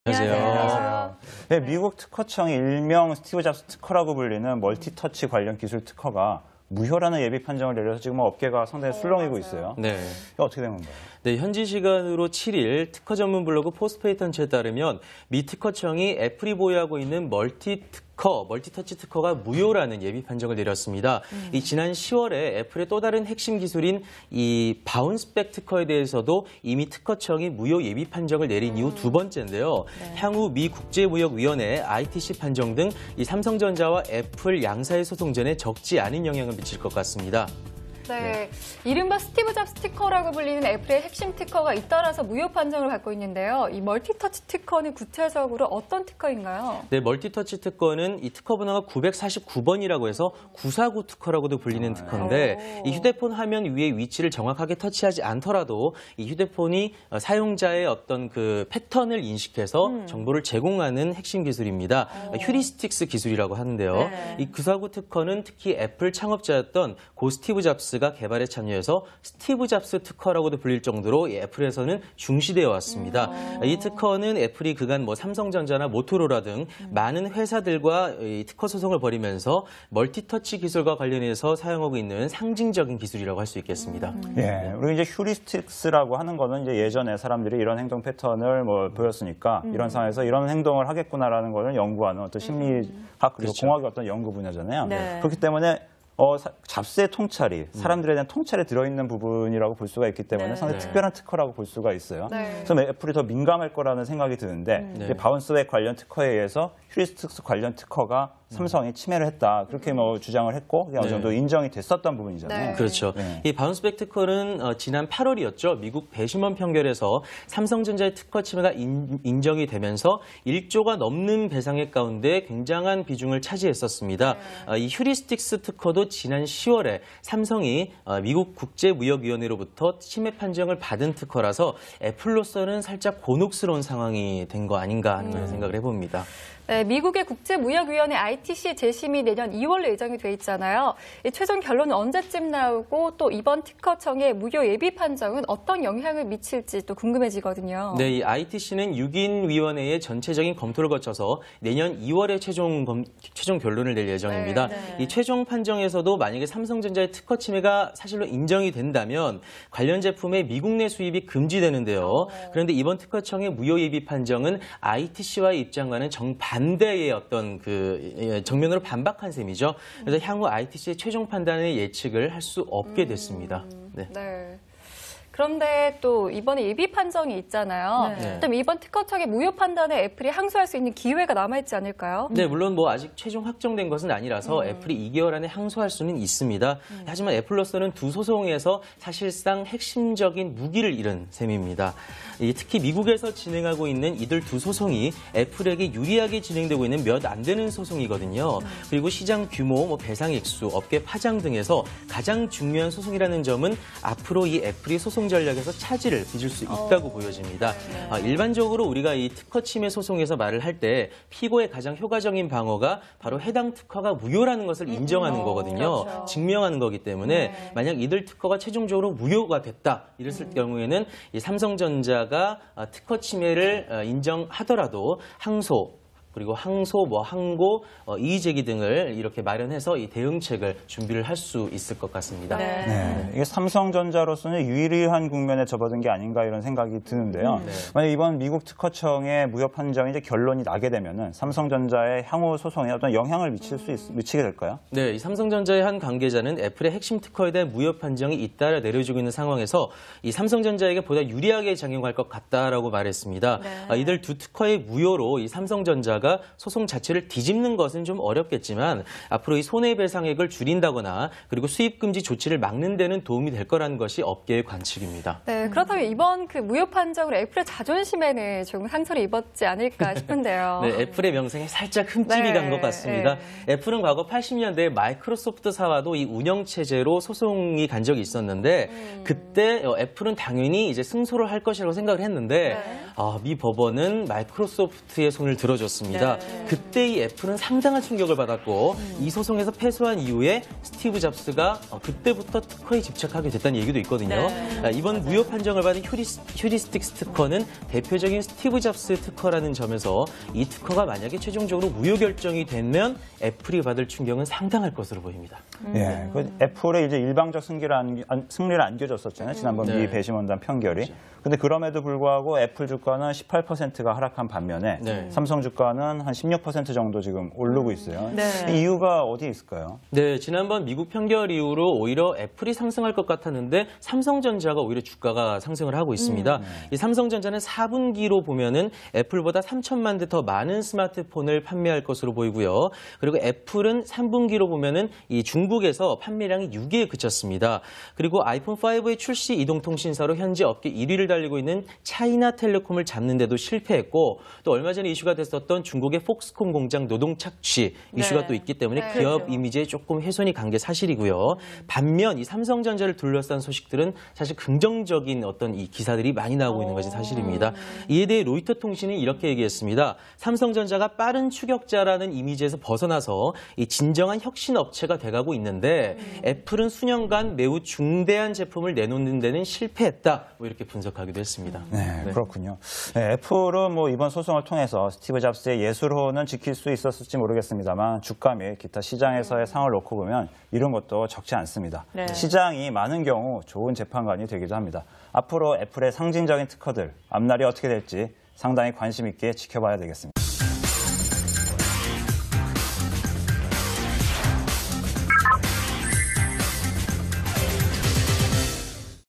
안녕하세요. 네, 미국 특허청이 일명 스티브 잡스 특허라고 불리는 멀티터치 관련 기술 특허가 무효라는 예비 판정을 내려서 지금 업계가 상당히 술렁이고 있어요. 네. 이거 어떻게 된 건가요? 네, 현지 시간으로 7일 특허 전문 블로그 포스트페이턴츠에 따르면 미 특허청이 애플이 보유하고 있는 멀티터치 특허가 무효라는 예비 판정을 내렸습니다. 이 지난 10월에 애플의 또 다른 핵심 기술인 이 바운스백 특허에 대해서도 이미 특허청이 무효 예비 판정을 내린 이후 두 번째인데요. 네. 향후 미 국제무역위원회 ITC 판정 등 이 삼성전자와 애플 양사의 소송전에 적지 않은 영향을 미칠 것 같습니다. 네, 이른바 스티브 잡스 특허라고 불리는 애플의 핵심 특허가 잇따라서 무효 판정을 받고 있는데요. 이 멀티터치 특허는 구체적으로 어떤 특허인가요? 네, 멀티터치 특허는 이 특허 번호가 949번이라고 해서 949 특허라고도 불리는 특허인데 이 휴대폰 화면 위에 위치를 정확하게 터치하지 않더라도 이 휴대폰이 사용자의 어떤 그 패턴을 인식해서 정보를 제공하는 핵심 기술입니다. 휴리스틱스 기술이라고 하는데요. 네. 이 949 특허는 특히 애플 창업자였던 고 스티브 잡스가 개발에 참여해서 스티브 잡스 특허라고도 불릴 정도로 이 애플에서는 중시되어 왔습니다. 이 특허는 애플이 그간 삼성전자나 모토로라 등 많은 회사들과 이 특허 소송을 벌이면서 멀티터치 기술과 관련해서 사용하고 있는 상징적인 기술이라고 할 수 있겠습니다. 예, 그리고 이제 휴리스틱스라고 하는 거는 이제 예전에 사람들이 이런 행동 패턴을 보였으니까 이런 상황에서 이런 행동을 하겠구나라는 거를 연구하는 어떤 심리학 그리고 그렇죠. 공학의 어떤 연구 분야잖아요. 네. 그렇기 때문에 잡스의 통찰이 사람들에 대한 통찰에 들어있는 부분이라고 볼 수가 있기 때문에 상당히 특별한 특허라고 볼 수가 있어요. 네. 그래서 애플이 더 민감할 거라는 생각이 드는데 이제 바운스백 관련 특허에 의해서 휴리스틱스 관련 특허가 삼성이 침해를 했다. 그렇게 주장을 했고 어느 정도 인정이 됐었던 부분이잖아요. 네. 그렇죠. 네. 이 바운스백 특허는 지난 8월이었죠. 미국 배심원 판결에서 삼성전자의 특허 침해가 인정이 되면서 1조가 넘는 배상액 가운데 굉장한 비중을 차지했었습니다. 이 휴리스틱스 특허도 지난 10월에 삼성이 미국 국제무역위원회로부터 침해 판정을 받은 특허라서 애플로서는 살짝 곤혹스러운 상황이 된 거 아닌가 하는 생각을 해봅니다. 네, 미국의 국제무역위원회 ITC 재심이 내년 2월로 예정이 돼 있잖아요. 이 최종 결론은 언제쯤 나오고 또 이번 특허청의 무효 예비 판정은 어떤 영향을 미칠지 또 궁금해지거든요. 네, 이 ITC는 6인 위원회의 전체적인 검토를 거쳐서 내년 2월에 최종 결론을 낼 예정입니다. 네. 이 최종 판정에서도 만약에 삼성전자의 특허 침해가 사실로 인정이 된다면 관련 제품의 미국 내 수입이 금지되는데요. 그런데 이번 특허청의 무효 예비 판정은 ITC와의 입장과는 정반대의 어떤 정면으로 반박한 셈이죠. 그래서 향후 ITC의 최종 판단의 예측을 할 수 없게 됐습니다. 네. 네. 그런데 또 이번에 예비 판정이 있잖아요. 네. 그럼 이번 특허청의 무효 판단에 애플이 항소할 수 있는 기회가 남아있지 않을까요? 네, 물론 아직 최종 확정된 것은 아니라서 애플이 2개월 안에 항소할 수는 있습니다. 하지만 애플로서는 두 소송에서 사실상 핵심적인 무기를 잃은 셈입니다. 특히 미국에서 진행하고 있는 이들 두 소송이 애플에게 유리하게 진행되고 있는 몇 안 되는 소송이거든요. 그리고 시장 규모, 배상 액수, 업계 파장 등에서 가장 중요한 소송이라는 점은 앞으로 이 애플이 소송 전략에서 차질을 빚을 수 있다고 보여집니다. 일반적으로 우리가 이 특허 침해 소송에서 말을 할 때 피고의 가장 효과적인 방어가 바로 해당 특허가 무효라는 것을 인정하는 거거든요. 그렇죠. 증명하는 거기 때문에 만약 이들 특허가 최종적으로 무효가 됐다 이랬을 경우에는 이 삼성전자가 특허 침해를 인정하더라도 항소 그리고 항소, 항고, 이의 제기 등을 이렇게 마련해서 이 대응책을 준비를 할 수 있을 것 같습니다. 네, 이게 삼성전자로서는 유리한 국면에 접어든 게 아닌가 이런 생각이 드는데요. 만약 이번 미국 특허청의 무효 판정이 이제 결론이 나게 되면은 삼성전자의 향후 소송에 어떤 영향을 미치게 될까요? 네, 이 삼성전자의 한 관계자는 애플의 핵심 특허에 대한 무효 판정이 잇따라 내려지고 있는 상황에서 이 삼성전자에게 보다 유리하게 작용할 것 같다라고 말했습니다. 이들 두 특허의 무효로 이 삼성전자가 소송 자체를 뒤집는 것은 좀 어렵겠지만 앞으로 이 손해배상액을 줄인다거나 그리고 수입금지 조치를 막는 데는 도움이 될 거라는 것이 업계의 관측입니다. 네, 그렇다면 이번 무효 판정으로 애플의 자존심에는 조금 상처를 입었지 않을까 싶은데요. 네, 애플의 명성에 살짝 흠집이 간 것 같습니다. 애플은 과거 80년대에 마이크로소프트사와도 이 운영체제로 소송이 간 적이 있었는데 그때 애플은 당연히 이제 승소를 할 것이라고 생각을 했는데 미 법원은 마이크로소프트의 손을 들어줬습니다. 있었습니다. 그때 이 애플은 상당한 충격을 받았고 이 소송에서 패소한 이후에 스티브 잡스가 그때부터 특허에 집착하게 됐다는 얘기도 있거든요. 이번 무효 판정을 받은 휴리스틱스 특허는 대표적인 스티브 잡스 특허라는 점에서 이 특허가 만약에 최종적으로 무효 결정이 되면 애플이 받을 충격은 상당할 것으로 보입니다. 예, 그 애플의 이제 일방적 승리를 안겨줬었잖아요. 지난번 미 배심원단 판결이. 근데 그럼에도 불구하고 애플 주가는 18%가 하락한 반면에 삼성 주가는 한 16% 정도 지금 오르고 있어요. 이 이유가 어디에 있을까요? 네, 지난번 미국 판결 이후로 오히려 애플이 상승할 것 같았는데 삼성전자가 오히려 주가가 상승을 하고 있습니다. 이 삼성전자는 4분기로 보면은 애플보다 3천만 대 더 많은 스마트폰을 판매할 것으로 보이고요. 그리고 애플은 3분기로 보면은 이 중국에서 판매량이 6위에 그쳤습니다. 그리고 아이폰 5의 출시 이동통신사로 현재 업계 1위를 달리고 있는 차이나텔레콤을 잡는데도 실패했고 또 얼마 전에 이슈가 됐었던 중국의 폭스콘 공장 노동 착취 이슈가 또 있기 때문에 기업 이미지에 조금 훼손이 간 게 사실이고요. 반면 이 삼성전자를 둘러싼 소식들은 사실 긍정적인 어떤 이 기사들이 많이 나오고 있는 것이 사실입니다. 이에 대해 로이터 통신이 이렇게 얘기했습니다. 삼성전자가 빠른 추격자라는 이미지에서 벗어나서 이 진정한 혁신 업체가 돼가고 있는데 애플은 수년간 매우 중대한 제품을 내놓는 데는 실패했다. 뭐 이렇게 분석하기도 했습니다. 네, 그렇군요. 네, 애플은 뭐 이번 소송을 통해서 스티브 잡스의 예술혼은 지킬 수 있었을지 모르겠습니다만 주가 및 기타 시장에서의 상을 놓고 보면 이런 것도 적지 않습니다. 시장이 많은 경우 좋은 재판관이 되기도 합니다. 앞으로 애플의 상징적인 특허들 앞날이 어떻게 될지 상당히 관심 있게 지켜봐야 되겠습니다.